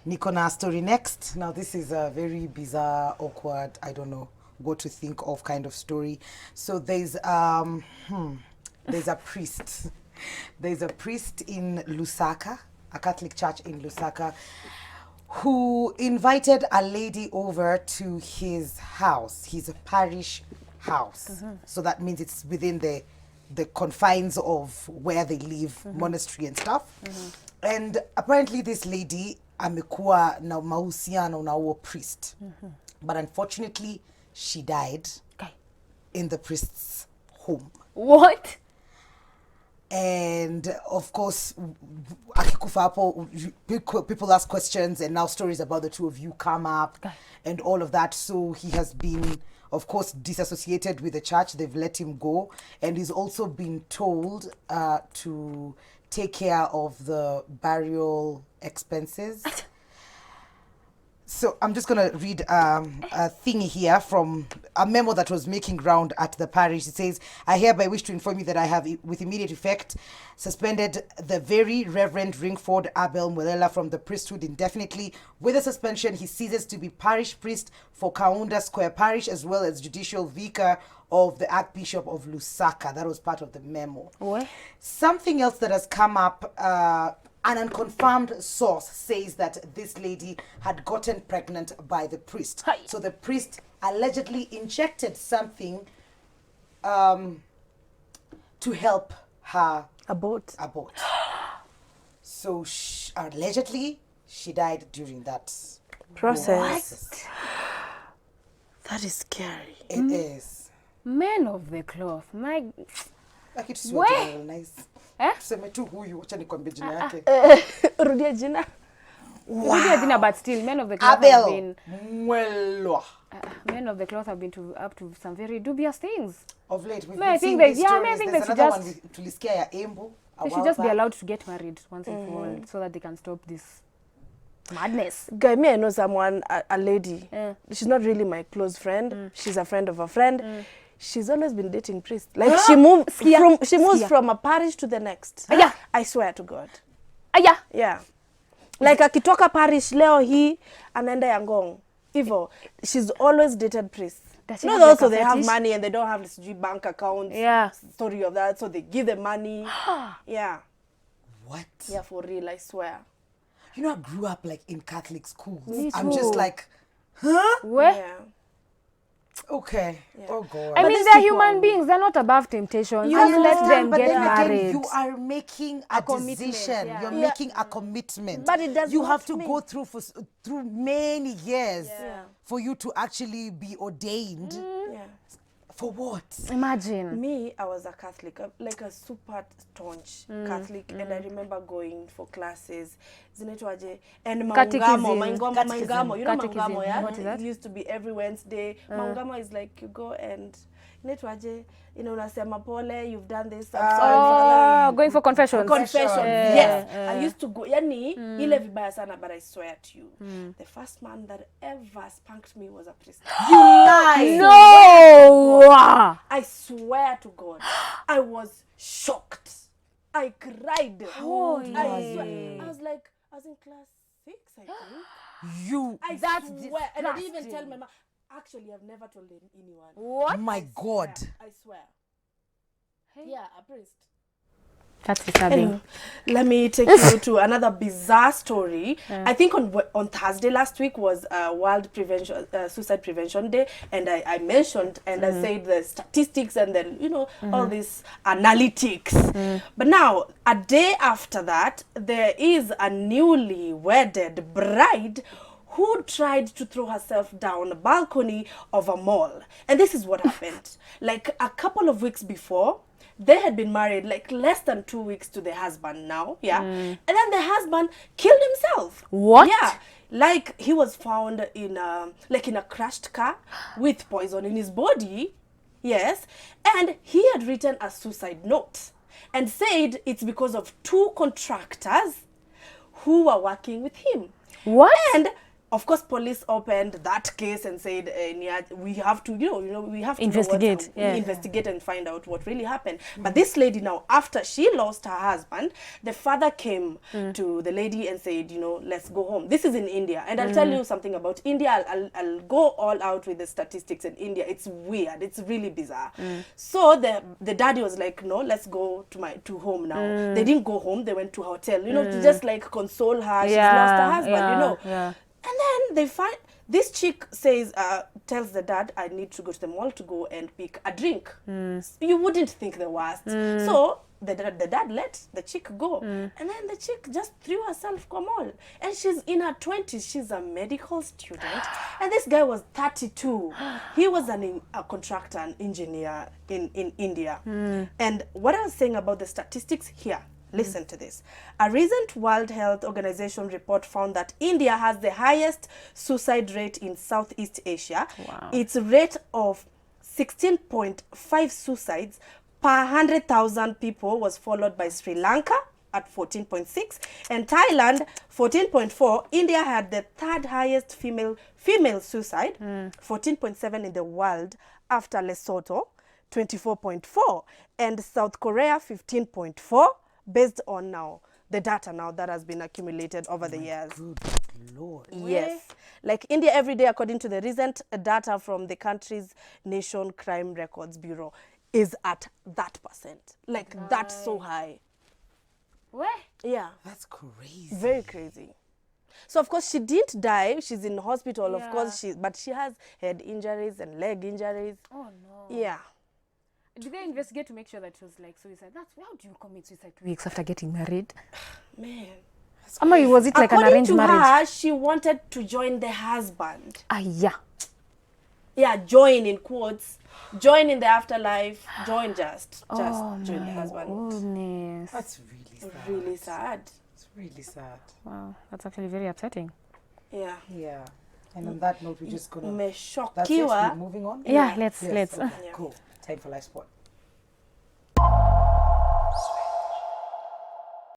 Nikona story next. Now this is a very bizarre, awkward, I don't know what to think of kind of story. So there's a priest. There's a priest in Lusaka, a Catholic church in Lusaka, who invited a lady over to his house, his parish house. So that means it's within the confines of where they live, monastery and stuff. And apparently this lady amekuwa na mahusiano na huo priest. But unfortunately, she died in the priest's home. What? And of course, akikufa hapo, people ask questions, and now stories about the two of you come up and all of that. So he has been, of course, disassociated with the church. They've let him go, and he's also been told to take care of the burial expenses. So I'm just going to read a thingy here from a memo that was making round at the parish. It says, I hereby wish to inform you that I have, with immediate effect, suspended the very Reverend Ringford Abel Mulela from the priesthood indefinitely. With the suspension, he ceases to be parish priest for Kaunda Square Parish, as well as judicial vicar of the Archbishop of Lusaka. That was part of the memo. What? Something else that has come up, an unconfirmed source says that this lady had gotten pregnant by the priest. Hi. So the priest allegedly injected something to help her Abort. So allegedly, she died during that Process. That is scary. It is. Men of the cloth. My... Like it's so Where? generalized. Eh? Tuseme tu huyu, wacha nikwambie jina yake. Rudia jina. Wow. Dinner, but still, men of the cloth have Abel been... Mwelwa. men of the cloth have been up to some very dubious things. Of late, we've May I been seeing think these they- yeah, stories. may I think There's they should another one just- tulisikia ya Embu. They should just be allowed to get married once and for all, so that they can stop this madness. Guy, me, I know someone, a lady. Yeah. She's not really my close friend. She's a friend of a friend. She's always been dating priests. Like she moves from a parish to the next. Yeah. I swear to God. Yeah. Yeah. Like akitoka parish leo hii anaenda Yangong. Hivyo, she's always dated priests. Does she No, have like also a they have fetish? money and they don't have this bank accounts. Yeah. Story of that, so they give them money. Yeah. What? Yeah, for real, I swear. You know, I grew up like in Catholic schools. Me I'm just too. like, huh? Where? Yeah. Okay. Oh God. I mean, these they're people- human beings. They're not above temptations. I Just let understand, them but get then again, married. you are making a commitment, decision. yeah. You're Yeah. making a commitment. But it does You not have to mean- go through many years Yeah. for you to actually be ordained. Yeah. For what? Imagine. Me, I was a Catholic, like a super staunch Catholic, and I remember going for classes. Zinaitwaje? And Catechism. Maungamo, Catechism. Maungamo, you know Catechism. Maungamo, yeah? What is that? It used to be every Wednesday. Maungamo is like you go and inaitwaje? Unasema pole, you've done this. I'm sorry for that. Oh, going for confessions. Confession, Yeah. yes. I used to go, yani, ile vibaya sana, but I swear to you, the first man that ever spanked me was a priest. You lie. No! I swear to God, I was shocked. I cried. Holy. I swear. I was like, I was in class 6, I think. You. That's swear. And I didn't even tell disgusting. my mom. Actually, I've never told anyone. What? My God. I swear. Yeah, a priest. That's disturbing. Anyway, let me take you to another bizarre story. I think on Thursday last week was World Prevention Suicide Prevention Day, and I mentioned and I said the statistics and then all this analytics. But now a day after that, there is a newly wedded bride who tried to throw herself down a balcony of a mall, and this is what happened. Like a couple of weeks before, they had been married like less than 2 weeks to the husband now, yeah? And then the husband killed himself. What? Yeah. Like he was found in a crashed car with poison in his body. Yes. And he had written a suicide note and said it's because of 2 contractors who were working with him. What? And of course, police opened that case and said, we have to, we have to Investigate, investigate and find out what really happened. But this lady now, after she lost her husband, the father came to the lady and said, let's go home. This is in India, and I'll tell you something about India. I'll go all out with the statistics in India. It's weird. It's really bizarre. So the daddy was like, no, let's go to home now. They didn't go home. They went to a hotel, to just like console her. She's lost her husband, Yeah. And then they find this chick says, tells the dad, I need to go to the mall to go and pick a drink. You wouldn't think the worst. So the dad let the chick go. And then the chick just threw herself to a mall. And she's in her 20s. She's a medical student. And this guy was 32. He was a contractor, an engineer in India. And what I was saying about the statistics here, listen to this. A recent World Health Organization report found that India has the highest suicide rate in Southeast Asia. Wow. Its rate of 16.5 suicides per 100,000 people was followed by Sri Lanka at 14.6 and Thailand 14.4. India had the third highest female suicide, 14.7 in the world, after Lesotho, 24.4, and South Korea 15.4. based on now the data now that has been accumulated over the years. Good Lord. Yes. Like India every day, according to the recent data from the country's Nation Crime Records Bureau, is at that percent. Like that's so high. Where? Yeah. That's crazy. Very crazy. So of course she didn't die. She's in hospital, of course, but she has head injuries and leg injuries. Oh no. Yeah. Did they investigate to make sure that it was like suicide? How do you commit suicide 2 weeks after getting married? Man. Ama, was it like an arranged marriage? According to her, she wanted to join the husband. Yeah. Yeah, join in quotes. Join in the afterlife. Join just join the husband. Goodness. That's really sad. Really sad. It's really sad. Wow, that's actually very upsetting. Yeah. Yeah. And on that note, we're just gonna. That's it. Umeshokiwa. We're moving on. Yeah, Yes, let's. okay, cool. Time for live sport.